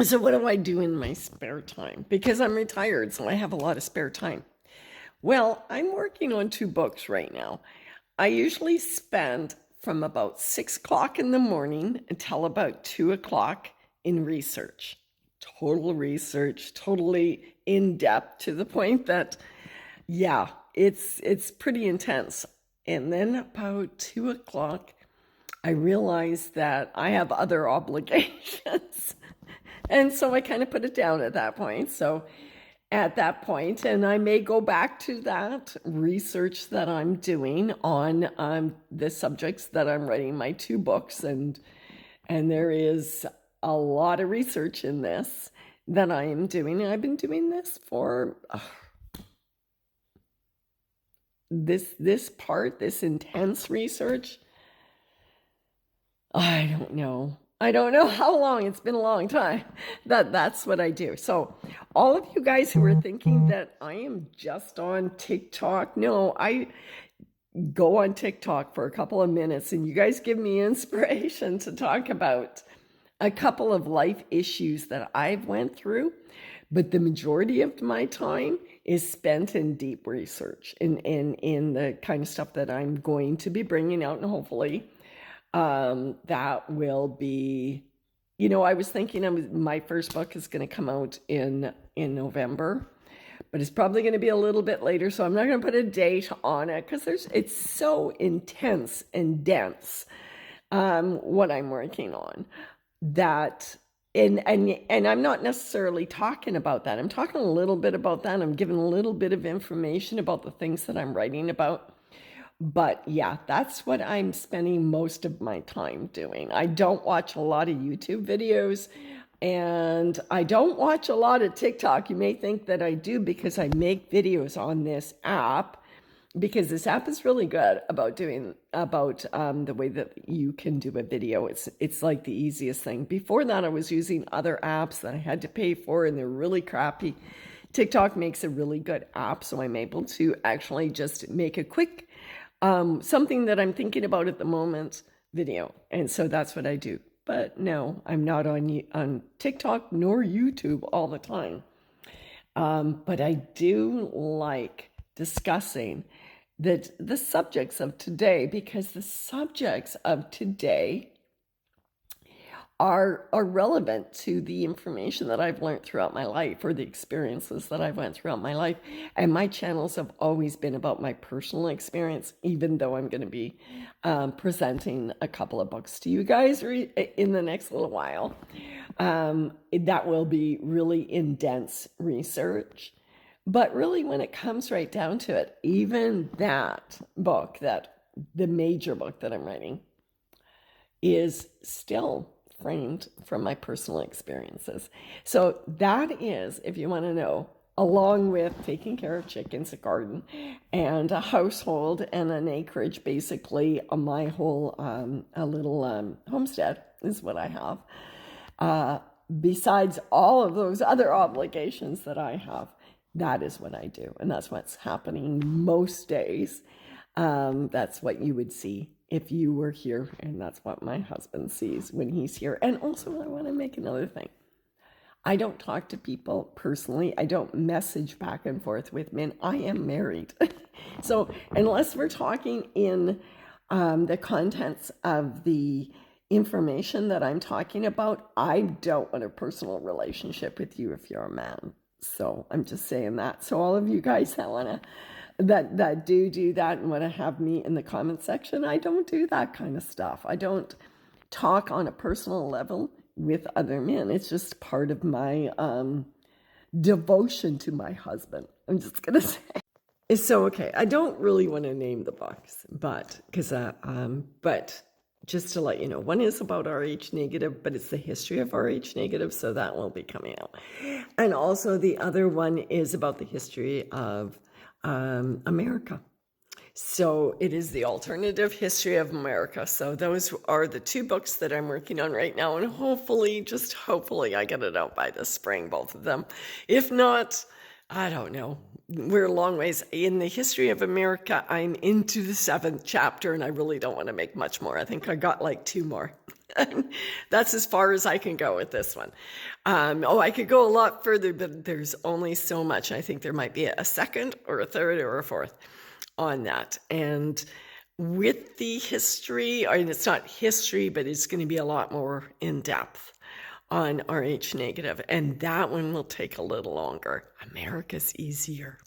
So what do I do in my spare time? Because I'm retired, so I have a lot of spare time. Well, I'm working on two books right now. I usually spend from about 6 o'clock in the morning until about 2 o'clock in research. Total research, totally in depth to the point that, yeah, it's pretty intense. And then about 2 o'clock, I realize that I have other obligations. And so I kind of put it down at that point. So at that point, and I may go back to that research that I'm doing on the subjects that I'm writing my two books, and there is a lot of research in this that I am doing. And I've been doing this for this intense research. I don't know. I don't know how long. It's been a long time. That's what I do. So, all of you guys who are thinking that I am just on TikTok, no, I go on TikTok for a couple of minutes and you guys give me inspiration to talk about a couple of life issues that I've went through, but the majority of my time is spent in deep research in the kind of stuff that I'm going to be bringing out, and hopefully that will be, I was thinking my first book is going to come out in November, but it's probably going to be a little bit later. So I'm not going to put a date on it because it's so intense and dense, what I'm working on, that. And I'm not necessarily talking about that. I'm talking a little bit about that. I'm giving a little bit of information about the things that I'm writing about. But yeah, that's what I'm spending most of my time doing. I don't watch a lot of YouTube videos and I don't watch a lot of TikTok. You may think that I do because I make videos on this app, because this app is really good about the way that you can do a video. It's like the easiest thing. Before that, I was using other apps that I had to pay for and they're really crappy. TikTok makes a really good app, so I'm able to actually just make a quick something that I'm thinking about at the moment video. And so that's what I do. But no, I'm not on TikTok nor YouTube all the time. But I do like discussing the subjects of today, because the subjects of today are relevant to the information that I've learned throughout my life, or the experiences that I've went throughout my life. And my channels have always been about my personal experience, even though I'm going to be presenting a couple of books to you guys in the next little while. That will be really intense research. But really, when it comes right down to it, even that book, the major book that I'm writing, is still framed from my personal experiences. So that is, if you want to know, along with taking care of chickens, a garden, and a household and an acreage, basically my whole a little homestead is what I have. Besides all of those other obligations that I have, that is what I do, and that's what's happening most days. That's what you would see if you were here, and that's what my husband sees when he's here. And also, I want to make another thing. I don't talk to people personally. I don't message back and forth with men. I am married. So unless we're talking in the contents of the information that I'm talking about, I don't want a personal relationship with you if you're a man. So I'm just saying that. So all of you guys that want to that do that and want to have me in the comment section, I don't do that kind of stuff. I don't talk on a personal level with other men. It's just part of my devotion to my husband. I'm just gonna say. So okay, I don't really want to name the books, but just to let you know, one is about Rh negative, but it's the history of Rh negative, so that will be coming out. And also the other one is about the history of America. So it is the alternative history of America. So those are the two books that I'm working on right now, and hopefully I get it out by the spring, both of them. If not, I don't know. We're a long ways. In the history of America, I'm into the 7th chapter, and I really don't want to make much more. I think I got like 2 more. That's as far as I can go with this one. I could go a lot further, but there's only so much. I think there might be a second or a third or a fourth on that. And with the history, I mean, it's not history, but it's going to be a lot more in depth on Rh negative. And that one will take a little longer. America's easier.